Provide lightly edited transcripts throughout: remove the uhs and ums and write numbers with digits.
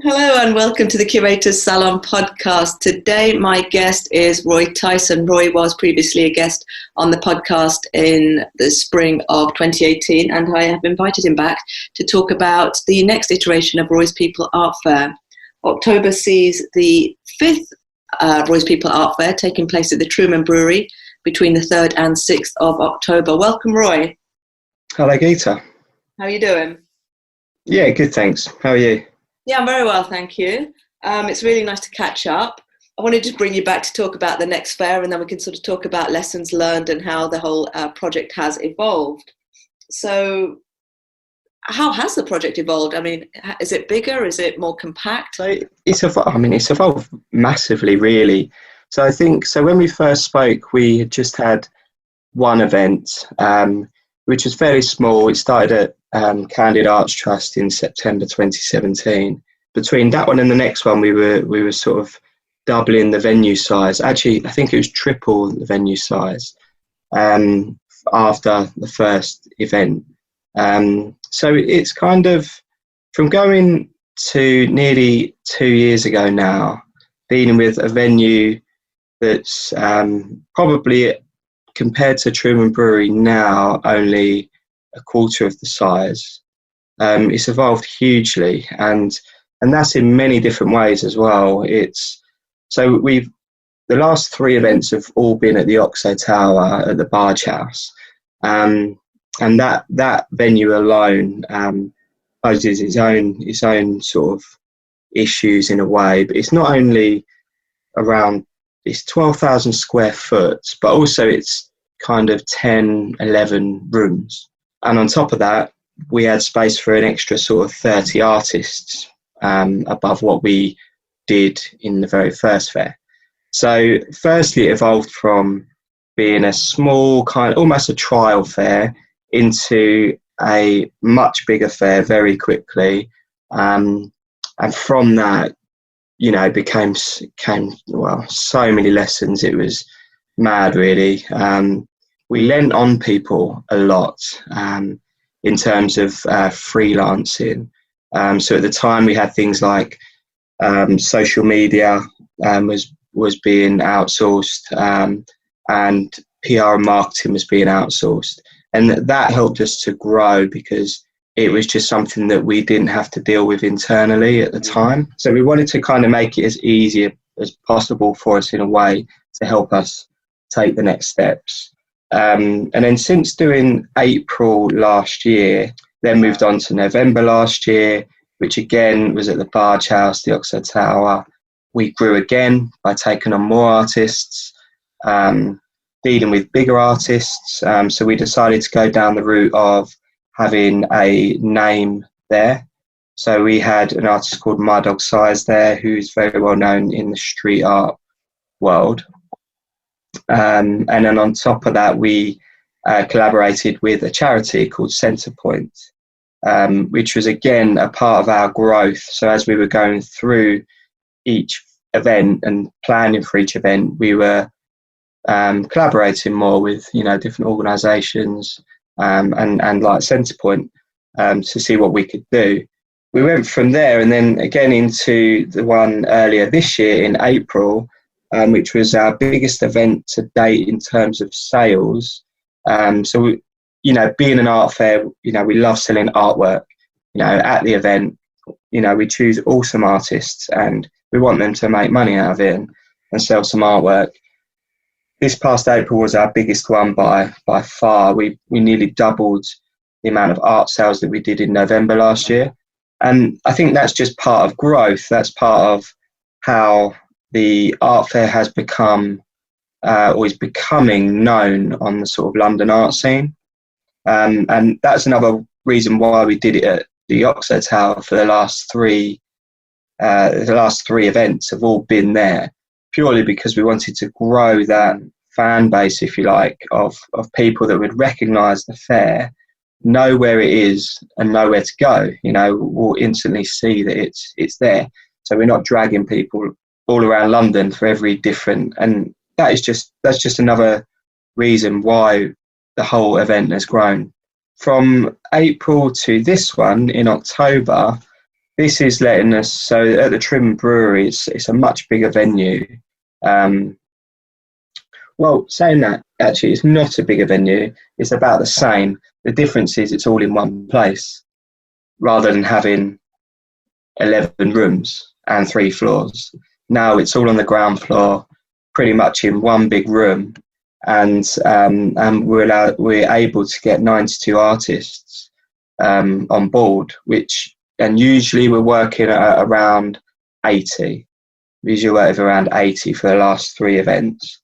Hello and welcome to the Curator's Salon podcast. Today my guest is Roy Tyson. Roy was previously a guest on the podcast in the spring of 2018 and I have invited him back to talk about the next iteration of Roy's People Art Fair. October sees the fifth Roy's People Art Fair taking place at the Truman Brewery between the 3rd and 6th of October. Welcome, Roy. Hello, Geeta. How are you doing? Yeah, good, thanks. How are you? Yeah, I'm very well, thank you. It's really nice to catch up. I wanted to bring you back to talk about the next fair and then we can sort of talk about lessons learned and how the whole project has evolved. So how has the project evolved? I mean, is it bigger? Is it more compact? So it's evolved massively, really. So I think, when we first spoke, we had just had one event, which was fairly small. It started at Candid Arts Trust in September 2017. Between that one and the next one, we were sort of doubling the venue size. Actually, I think it was triple the venue size after the first event. So it's kind of from going to nearly 2 years ago now, dealing with a venue that's probably, compared to Truman Brewery now, only a quarter of the size. It's evolved hugely, and that's in many different ways as well. The last three events have all been at the Oxo Tower at the Barge House, and that venue alone poses its own sort of issues in a way. But it's not only around, it's 12,000 square foot, but also it's kind of 10, 11 rooms. And on top of that, we had space for an extra sort of 30 artists above what we did in the very first fair. So firstly, it evolved from being a small kind, almost a trial fair, into a much bigger fair very quickly. And from that, became so many lessons. It was mad, really. We lent on people a lot in terms of freelancing. So at the time we had things like social media was being outsourced, and PR and marketing was being outsourced. And that helped us to grow because it was just something that we didn't have to deal with internally at the time. So we wanted to kind of make it as easy as possible for us in a way to help us take the next steps. And then since doing April last year, then moved on to November last year, which again was at the Barge House, the Oxo Tower. We grew again by taking on more artists, dealing with bigger artists. So we decided to go down the route of having a name there. So we had an artist called My Dog Size there, who's very well known in the street art world. And then on top of that, we collaborated with a charity called Centrepoint, which was again a part of our growth. So as we were going through each event and planning for each event, we were collaborating more with different organisations and like Centrepoint to see what we could do. We went from there and then again into the one earlier this year in April, which was our biggest event to date in terms of sales. So we, being an art fair, we love selling artwork. At the event, we choose awesome artists and we want them to make money out of it and sell some artwork. This past April was our biggest one by far. We nearly doubled the amount of art sales that we did in November last year. And I think that's just part of growth. That's part of how the art fair has become or is becoming known on the sort of London art scene. And that's another reason why we did it at the Oxo Tower for the last three events have all been there, purely because we wanted to grow that fan base, if you like, of people that would recognise the fair, know where it is and know where to go. Will instantly see that it's there. So we're not dragging people all around London for every different, and that's just another reason why the whole event has grown. From April to this one in October, this is letting us, so at the Truman Brewery, it's a much bigger venue. Well, saying that, actually, it's not a bigger venue. It's about the same. The difference is it's all in one place rather than having 11 rooms and 3 floors. Now it's all on the ground floor, pretty much in one big room. And we're able to get 92 artists on board, and usually we're working at around 80. We usually work with around 80 for the last 3 events.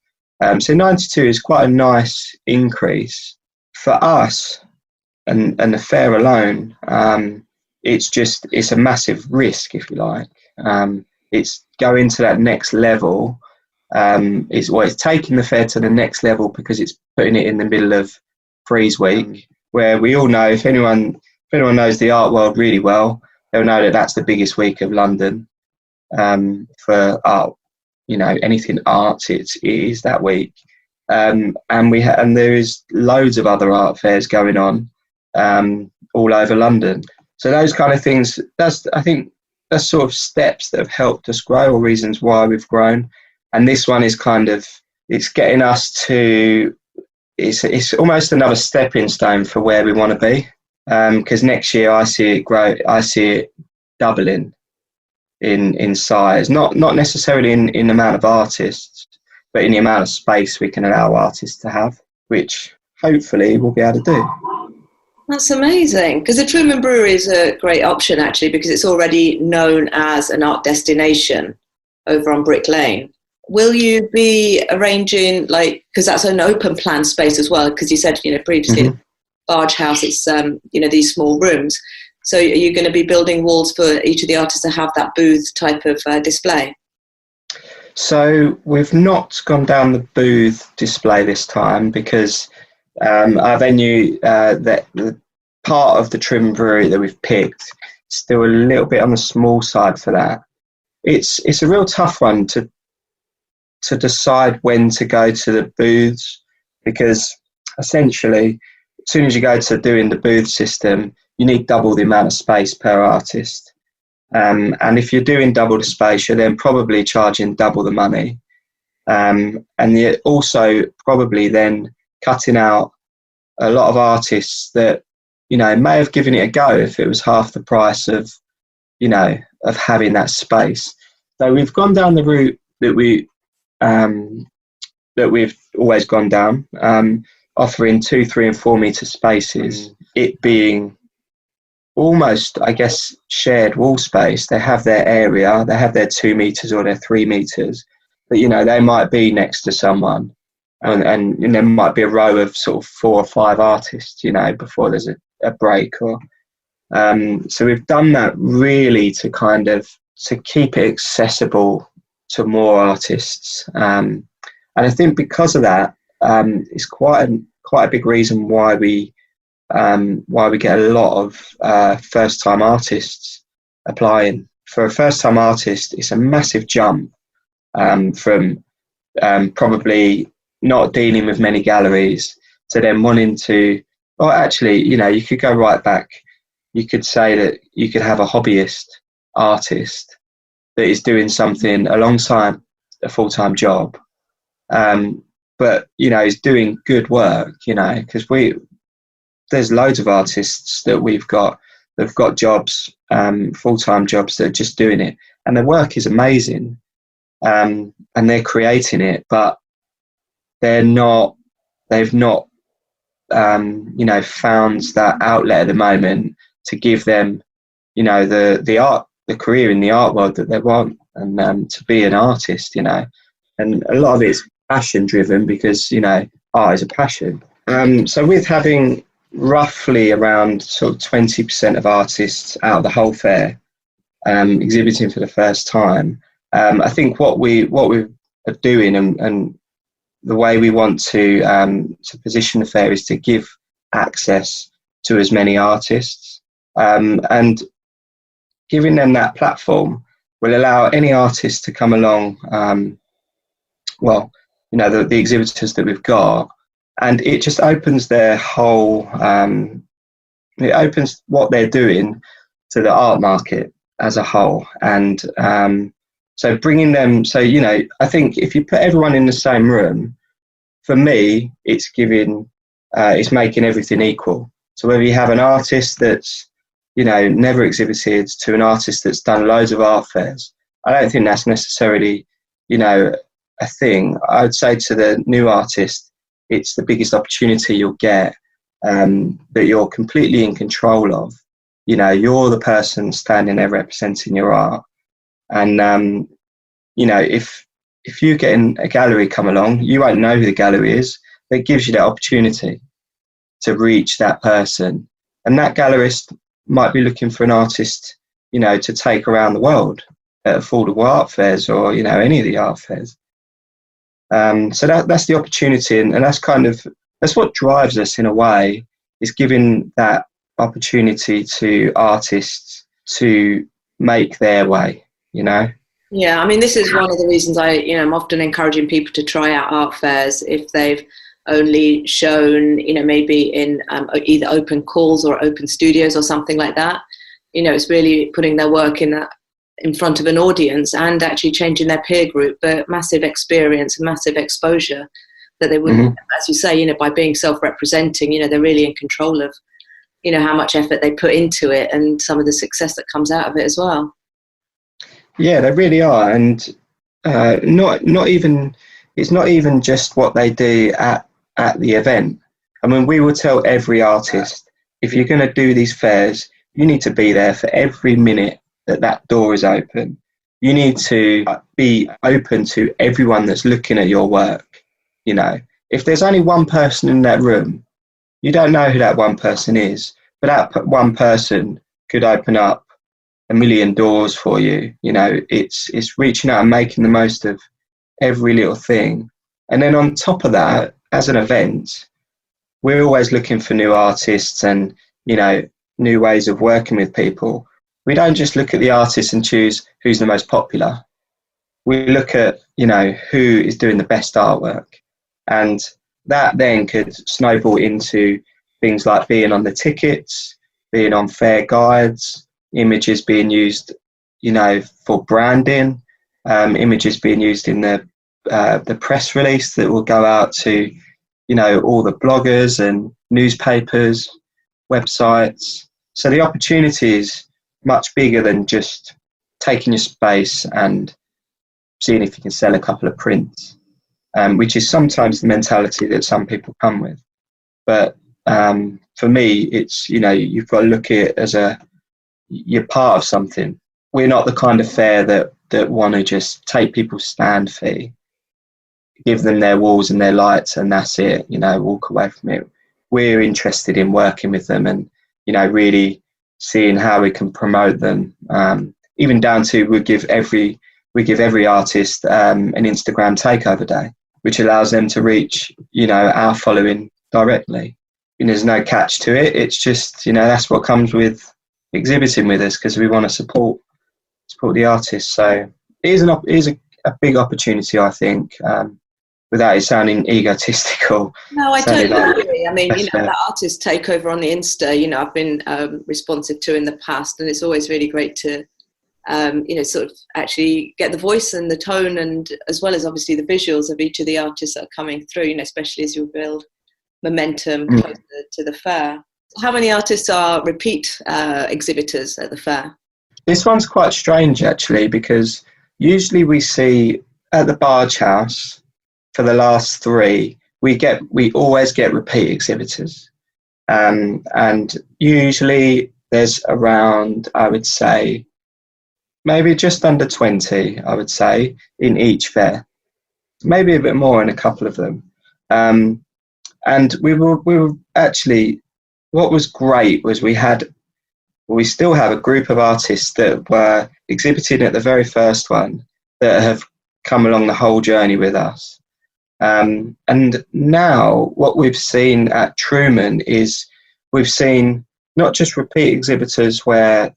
So 92 is quite a nice increase for us, and the fare alone. It's a massive risk, if you like. It's going to that next level. It's taking the fare to the next level because it's putting it in the middle of Freeze Week, where we all know, if anyone knows the art world really well, they'll know that that's the biggest week of London for art. Anything arts, it is that week, and there is loads of other art fairs going on all over London. So those kind of things, I think that's sort of steps that have helped us grow, or reasons why we've grown. And this one is it's getting us to, it's almost another stepping stone for where we want to be. Because next year I see it grow, I see it doubling in size, not necessarily in amount of artists, but in the amount of space we can allow artists to have, which hopefully we'll be able to do. That's amazing, because the Truman Brewery is a great option, actually, because it's already known as an art destination over on Brick Lane. Will you be arranging, because that's an open plan space as well, because you said, previously, Barge House, it's, these small rooms. So are you going to be building walls for each of the artists to have that booth type of display? So we've not gone down the booth display this time because our venue, the part of the Truman Brewery that we've picked, still a little bit on the small side for that. It's a real tough one to decide when to go to the booths, because essentially, as soon as you go to doing the booth system, you need double the amount of space per artist. And if you're doing double the space, you're then probably charging double the money. And you're also probably then cutting out a lot of artists that, may have given it a go if it was half the price of having that space. So we've gone down the route that we've always gone down, offering 2, 3 and 4 metre spaces, it being almost, I guess, shared wall space. They have their area, they have their 2 metres or their 3 metres, but they might be next to someone, and there might be a row of sort of 4 or 5 artists, before there's a break. Or so we've done that really to keep it accessible to more artists, and I think because of that, it's quite a big reason why we get a lot of first-time artists applying. For a first-time artist, it's a massive jump from probably not dealing with many galleries to then wanting to, or actually, you could go right back. You could say that you could have a hobbyist artist that is doing something alongside a full-time job, but is doing good work, because there's loads of artists that we've got that've got jobs, full-time jobs, that are just doing it, and their work is amazing, and they're creating it, but they've not found that outlet at the moment to give them the career in the art world that they want, and to be an artist, and a lot of it's passion driven, because art is a passion. So with having roughly around sort of 20% of artists out of the whole fair exhibiting for the first time, I think what we are doing, and the way we want to position the fair, is to give access to as many artists, and giving them that platform will allow any artist to come along, the exhibitors that we've got, and it just opens their whole, it opens what they're doing to the art market. as a whole. And so bringing them, so, you know, I think if you put everyone in the same room, for me, it's making everything equal. So whether you have an artist that's, you know, never exhibited to an artist that's done loads of art fairs, I don't think that's necessarily, you know, a thing. I'd say to the new artist, it's the biggest opportunity you'll get, that you're completely in control of. You know, you're the person standing there representing your art. And, you know, if you get in a gallery come along, you won't know who the gallery is. But it gives you that opportunity to reach that person. And that gallerist might be looking for an artist, you know, to take around the world at affordable art fairs, or, you know, any of the art fairs. So that's the opportunity, and that's what drives us in a way, is giving that opportunity to artists to make their way, you know. Yeah, I mean, this is one of the reasons I'm often encouraging people to try out art fairs if they've only shown, you know, maybe in either open calls or open studios or something like that. You know, it's really putting their work in front of an audience and actually changing their peer group, but massive experience and massive exposure that they wouldn't, as you say, you know, by being self-representing, you know, they're really in control of, you know, how much effort they put into it and some of the success that comes out of it as well. Yeah, they really are. And it's not even just what they do at the event. I mean, we will tell every artist, if you're going to do these fairs, you need to be there for every minute that door is open. You need to be open to everyone that's looking at your work. You know, if there's only one person in that room, you don't know who that one person is, but that one person could open up a million doors for you. You know, it's reaching out and making the most of every little thing. And then on top of that, as an event, we're always looking for new artists and, you know, new ways of working with people. We don't just look at the artists and choose who's the most popular. We look at, you know, who is doing the best artwork. And that then could snowball into things like being on the tickets, being on fair guides, images being used, you know, for branding, images being used in the press release that will go out to, you know, all the bloggers and newspapers, websites. So the opportunity is much bigger than just taking your space and seeing if you can sell a couple of prints, which is sometimes the mentality that some people come with. But for me, it's, you know, you've got to look at it as you're part of something. We're not the kind of fair that want to just take people's stand fee, give them their walls and their lights, and that's it, you know, walk away from it. We're interested in working with them and, you know, really seeing how we can promote them. Even down to we give every artist an Instagram takeover day, which allows them to reach, you know, our following directly. And there's no catch to it. It's just, you know, that's what comes with exhibiting with us, because we want to support the artists. So it is a big opportunity, I think, without it sounding egotistical. No, I totally agree. I mean, you know, that artist takeover on the Insta, you know, I've been responsive to in the past, and it's always really great to, you know, sort of actually get the voice and the tone, and as well as obviously the visuals of each of the artists that are coming through, you know, especially as you build momentum closer to the fair. How many artists are repeat exhibitors at the fair? This one's quite strange, actually, because usually we see at the Barge House, for the last three, we always get repeat exhibitors. And usually there's around, I would say, maybe just under 20, I would say, in each fair. Maybe a bit more in a couple of them. And we were actually, what was great was we still have a group of artists that were exhibiting at the very first one that have come along the whole journey with us. And now what we've seen at Truman is we've seen not just repeat exhibitors where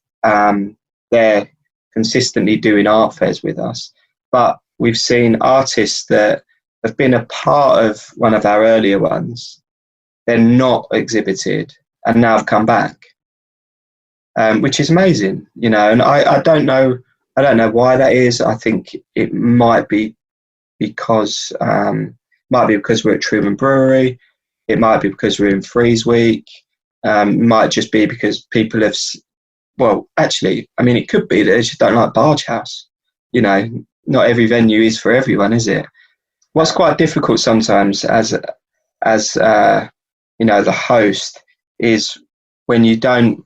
they're consistently doing art fairs with us, but we've seen artists that have been a part of one of our earlier ones. They're not exhibited and now have come back. which is amazing, you know. And I don't know why that is. I think it might be because we're at Truman Brewery. It might be because we're in Freeze Week. It might just be because people have. Well, actually, I mean, it could be that they just don't like Barge House. You know, not every venue is for everyone, is it? What's quite difficult sometimes as you know, the host, is when you don't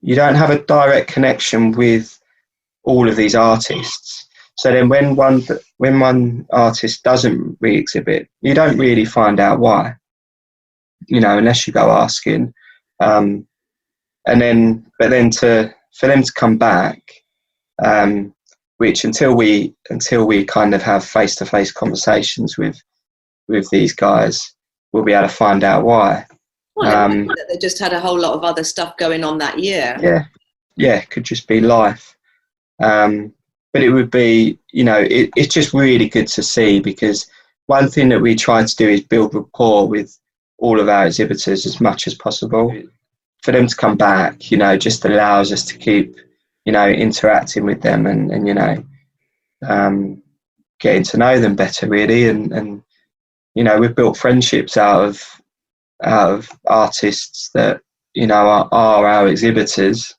have a direct connection with all of these artists. So then when one artist doesn't re-exhibit, you don't really find out why, you know, unless you go asking. But then for them to come back, which until we kind of have face-to-face conversations with these guys, we'll be able to find out why. Well, it might be that they just had a whole lot of other stuff going on that year. Yeah, it could just be life. But it would be, you know, it's just really good to see, because one thing that we try to do is build rapport with all of our exhibitors as much as possible. For them to come back, you know, just allows us to keep, you know, interacting with them and you know, getting to know them better, really. And you know, we've built friendships out of artists that, you know, are our exhibitors,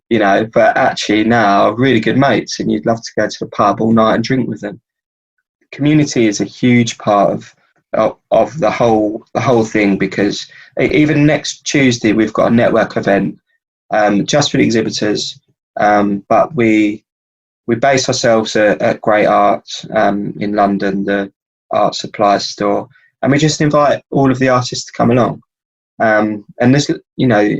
you know, but actually now are really good mates, and you'd love to go to the pub all night and drink with them. Community is a huge part of the whole thing, because even next Tuesday we've got a network event just for the exhibitors, but we base ourselves at Great Art in London, the art supply store, and we just invite all of the artists to come along, and there's, you know,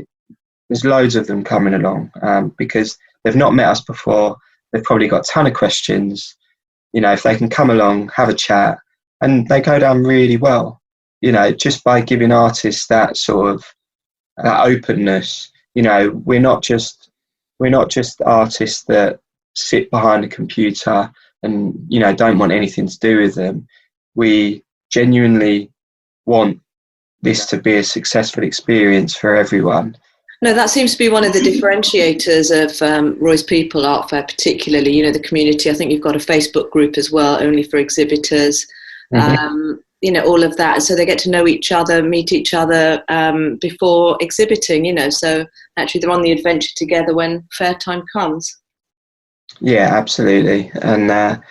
there's loads of them coming along because they've not met us before. They've probably got a ton of questions. You know, if they can come along, have a chat, and they go down really well, you know, just by giving artists that sort of that openness. You know, we're not just artists that sit behind a computer and, you know, don't want anything to do with them. We genuinely want this to be a successful experience for everyone. No, that seems to be one of the differentiators of Roy's People Art Fair, particularly, you know, the community. I think you've got a Facebook group as well, only for exhibitors, you know, all of that. So they get to know each other, meet each other before exhibiting, you know, so actually they're on the adventure together when fair time comes. Yeah, absolutely. And a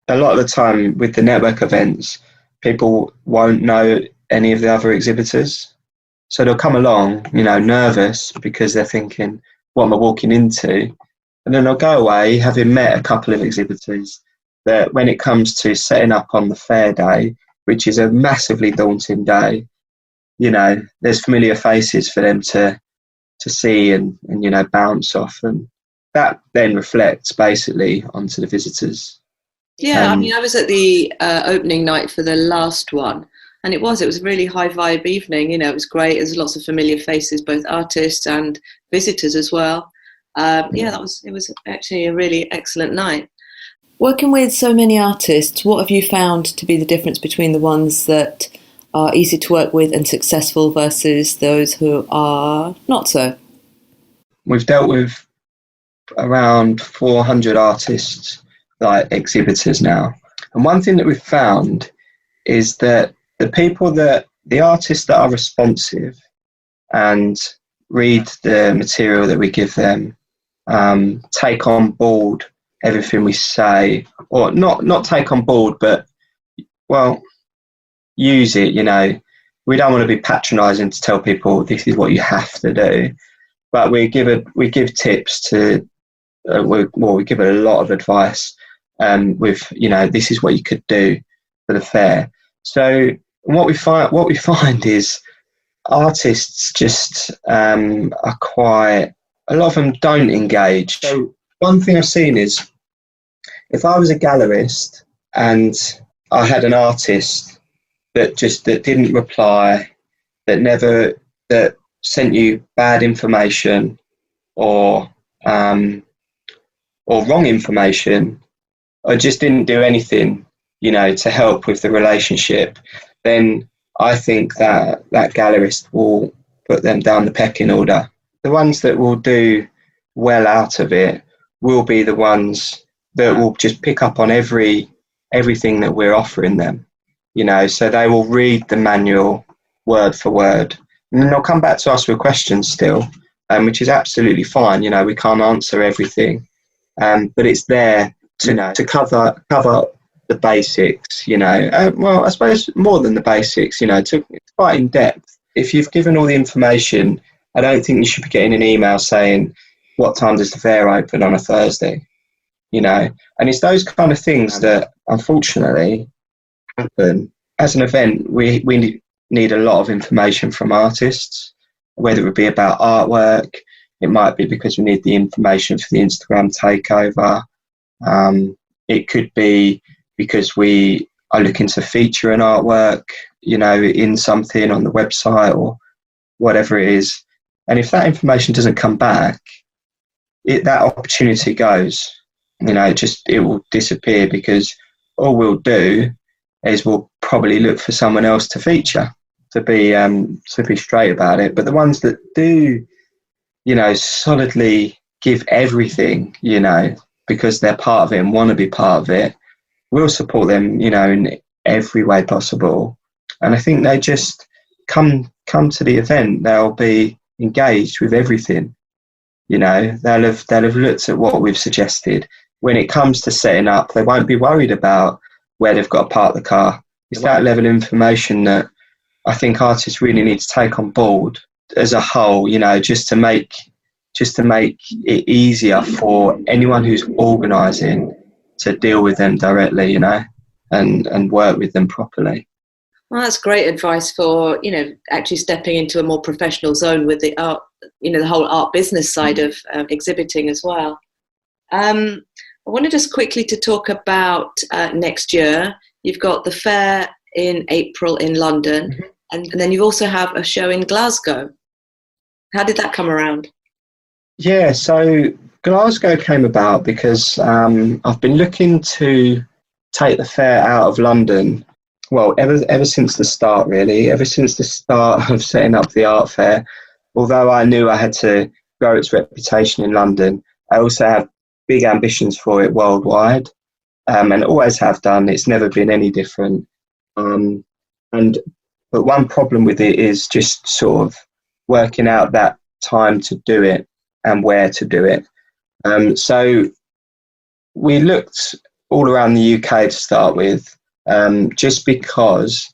lot of the time with the network events, people won't know any of the other exhibitors. So they'll come along, you know, nervous because they're thinking, what am I walking into? And then they'll go away having met a couple of exhibitors that when it comes to setting up on the fair day, which is a massively daunting day, you know, there's familiar faces for them to see and, you know, bounce off. And that then reflects basically onto the visitors. Yeah, I mean, I was at the opening night for the last one, and it was a really high vibe evening. You know, it was great. There's lots of familiar faces, both artists and visitors as well. Yeah, it was actually a really excellent night. Working with so many artists, what have you found to be the difference between the ones that are easy to work with and successful versus those who are not so? We've dealt with around 400 artists, like exhibitors now. And one thing that we've found is that the artists that are responsive and read the material that we give them, take on board everything we say, or not take on board, but, well, use it, you know. We don't want to be patronising to tell people this is what you have to do, but we give tips to, we give a lot of advice with, you know, this is what you could do for the fair. So what we find is artists just are quite, a lot of them don't engage. So one thing I've seen is, if I was a gallerist and I had an artist that didn't reply, that sent you bad information or wrong information, or just didn't do anything, you know, to help with the relationship, then I think that gallerist will put them down the pecking order. the ones that will do well out of it will be the ones that will just pick up on everything that we're offering them, so they will read the manual word for word, and then they'll come back to us with questions still, which is absolutely fine. We can't answer everything, but it's there to cover the basics, well, I suppose more than the basics, to quite in depth. If you've given all the information, I don't think you should be getting an email saying, what time does the fair open on a Thursday? And it's those kind of things that unfortunately happen. As an event, we need a lot of information from artists, whether it be about artwork, it might be because we need the information for the Instagram takeover. It could be because we are looking to feature an artwork, in something on the website or whatever it is. And if that information doesn't come back, that opportunity goes. It will disappear, because all we'll do is we'll probably look for someone else to feature, to be straight about it. But the ones that do, solidly give everything, because they're part of it and want to be part of it, we'll support them, in every way possible. And I think they just come to the event, they'll be engaged with everything. They'll have looked at what we've suggested. When it comes to setting up, they won't be worried about where they've got to park the car. It's that level of information that I think artists really need to take on board as a whole, just to make it easier for anyone who's organising to deal with them directly, and work with them properly. Well, that's great advice for, actually stepping into a more professional zone with the art, the whole art business side of exhibiting as well. I wanted just quickly to talk about next year. You've got the fair in April in London, and then you also have a show in Glasgow. How did that come around? Yeah, so Glasgow came about because I've been looking to take the fair out of London. Well, ever since the start, really, ever since the start of setting up the art fair. Although I knew I had to grow its reputation in London, I also have big ambitions for it worldwide, and always have done. It's never been any different. But one problem with it is just sort of working out that time to do it and where to do it. So we looked all around the UK to start with, just because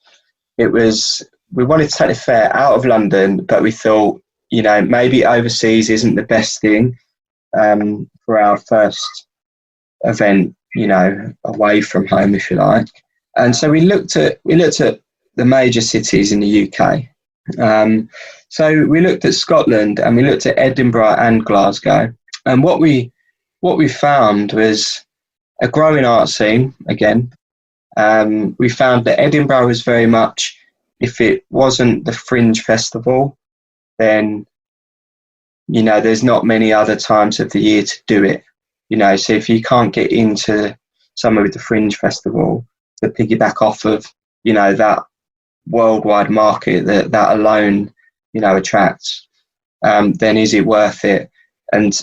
we wanted to take the fair out of London, but we thought, maybe overseas isn't the best thing for our first event, away from home, if you like. And so we looked at the major cities in the UK. So we looked at Scotland, and we looked at Edinburgh and Glasgow. And what we found was a growing art scene again. We found that Edinburgh was very much, if it wasn't the Fringe Festival, then there's not many other times of the year to do it. So if you can't get into somewhere with the Fringe Festival to piggyback off of, that worldwide market that alone, attracts, then is it worth it? And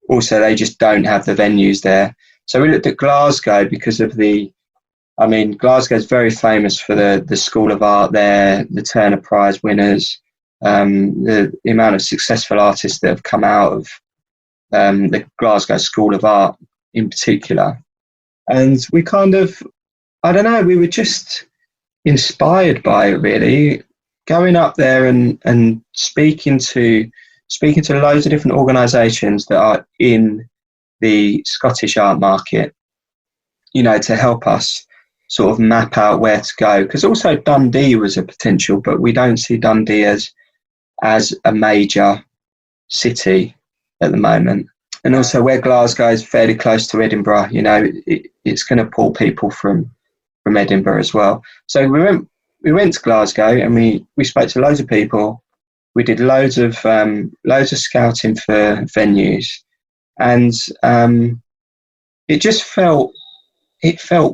also they just don't have the venues there. So we looked at Glasgow because of Glasgow is very famous for the School of Art there, the Turner Prize winners, the amount of successful artists that have come out of the Glasgow School of Art in particular. And we kind of, we were just inspired by it, really, going up there and speaking to loads of different organisations that are in the Scottish art market, to help us sort of map out where to go. Because also Dundee was a potential, but we don't see Dundee as a major city at the moment. And also where Glasgow is fairly close to Edinburgh, it's going to pull people from Edinburgh as well. So we went to Glasgow, and we spoke to loads of people. We did loads of scouting for venues, and it just felt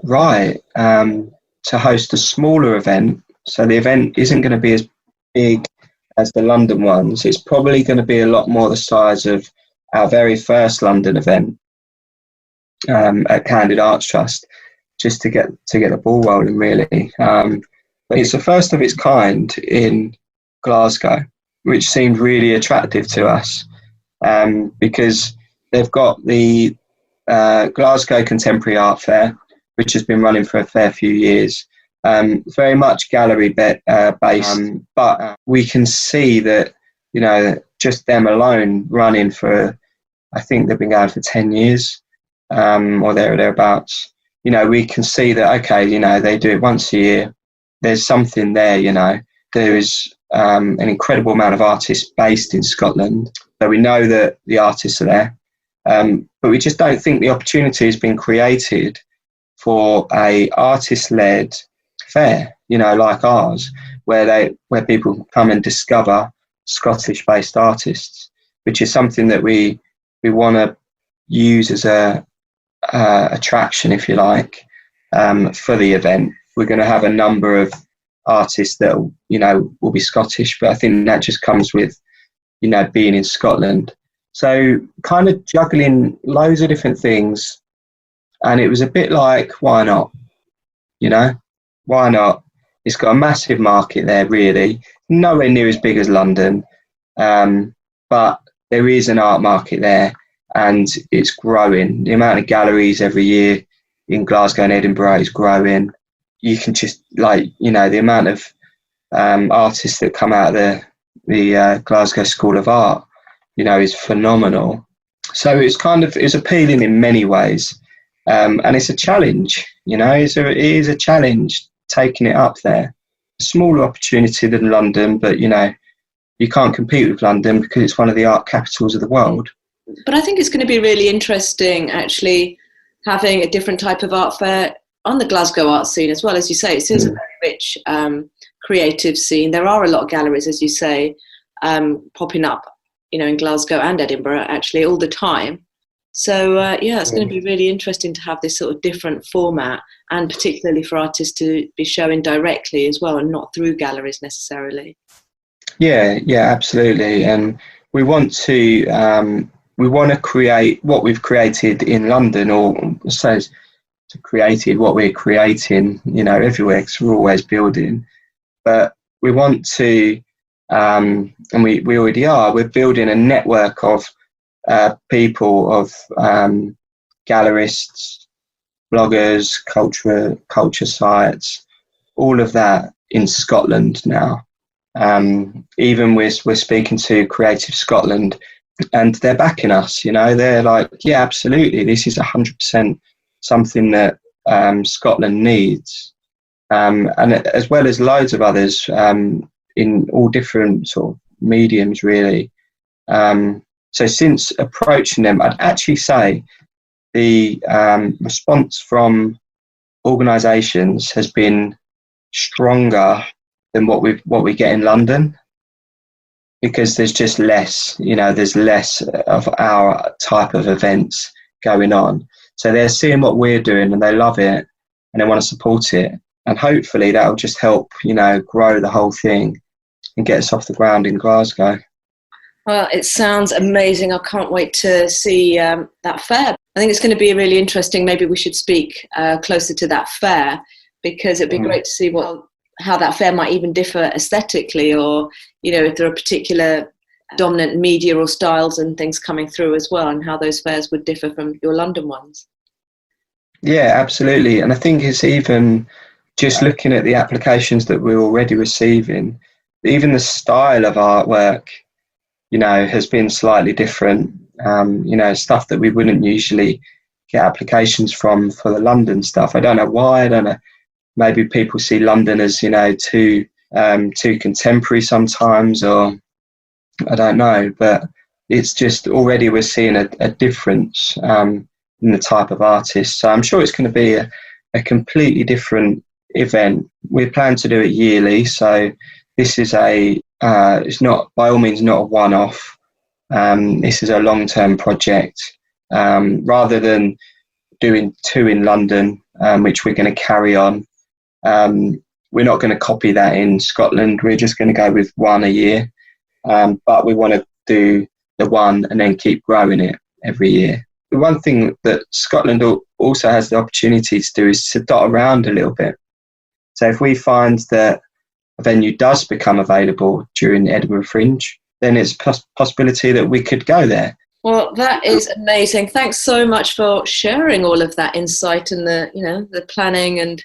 right to host a smaller event. So the event isn't going to be as big as the London ones. It's probably going to be a lot more the size of our very first London event at Candid Arts Trust, just to get the ball rolling, really. But it's the first of its kind in Glasgow, which seemed really attractive to us, because they've got the Glasgow Contemporary Art Fair, which has been running for a fair few years. Very much gallery based, but we can see that, you know, just them alone running for, I think they've been going for 10 years, or thereabouts. You know, we can see that, okay, you know, they do it once a year. There's something there, you know. There is an incredible amount of artists based in Scotland, so we know that the artists are there. But we just don't think the opportunity has been created for a artist-led fair, you know, like ours, where people can come and discover Scottish-based artists, which is something that we want to use as a attraction, if you like, for the event. We're going to have a number of artists that, you know, will be Scottish, but I think that just comes with, you know, being in Scotland. So kind of juggling loads of different things, and it was a bit like, why not? You know, why not? It's got a massive market there, really. Nowhere near as big as London, but there is an art market there, and it's growing. The amount of galleries every year in Glasgow and Edinburgh is growing. You can just, like, you know, the amount of artists that come out of the Glasgow School of Art, you know, is phenomenal. So it's appealing in many ways, and it's a challenge. You know, it is a challenge taking it up there. A smaller opportunity than London, but, you know, you can't compete with London because it's one of the art capitals of the world. But I think it's going to be really interesting, actually, having a different type of art fair on the Glasgow art scene as well. As you say, it is a very rich creative scene. There are a lot of galleries, as you say, popping up, you know, in Glasgow and Edinburgh, actually, all the time. So, it's going to be really interesting to have this sort of different format, and particularly for artists to be showing directly as well, and not through galleries necessarily. Yeah, absolutely. And we want to create what we've created in London, or so to created what we're creating, you know, everywhere, because we're always building. But we want to, and we already are, we're building a network of people, of gallerists, bloggers, culture sites, all of that in Scotland now. Even we're speaking to Creative Scotland, and they're backing us. You know, they're like, yeah, absolutely, this is 100% something that Scotland needs, and as well as loads of others in all different sort of mediums, really. So since approaching them, I'd actually say the response from organisations has been stronger than what we get in London, because there's just less, you know, there's less of our type of events going on. So they're seeing what we're doing and they love it and they want to support it. And hopefully that'll just help, you know, grow the whole thing and get us off the ground in Glasgow. Well, it sounds amazing. I can't wait to see that fair. I think it's going to be really interesting. Maybe we should speak closer to that fair, because it'd be great to see how that fair might even differ aesthetically, or, you know, if there are particular dominant media or styles and things coming through as well, and how those fairs would differ from your London ones. Yeah, absolutely. And I think it's even just looking at the applications that we're already receiving, even the style of artwork, you know, has been slightly different. You know, stuff that we wouldn't usually get applications from for the London stuff. I don't know why. I don't know. Maybe people see London as, you know, too contemporary sometimes, or I don't know. But it's just already we're seeing a difference in the type of artist. So I'm sure it's going to be a completely different event. We plan to do it yearly, so this is it's not, by all means, not a one-off. This is a long-term project. Rather than doing 2 in London, which we're going to carry on, we're not going to copy that in Scotland. We're just going to go with 1 a year. but we want to do the one and then keep growing it every year. The one thing that Scotland also has the opportunity to do is to dot around a little bit. So if we find that a venue does become available during the Edinburgh Fringe, then it's a possibility that we could go there. Well, that is amazing. Thanks so much for sharing all of that insight and the planning and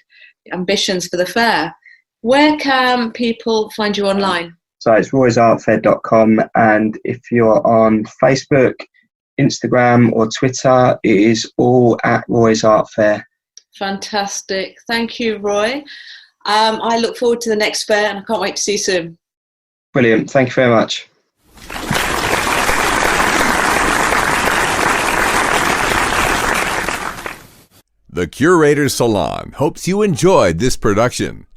ambitions for the fair. Where can people find you online? So it's roysartfair.com, and if you're on Facebook, Instagram or Twitter, it is all at Roy's Art Fair. Fantastic. Thank you, Roy. I look forward to the next fair and I can't wait to see you soon. Brilliant. Thank you very much. The Curator's Salon hopes you enjoyed this production.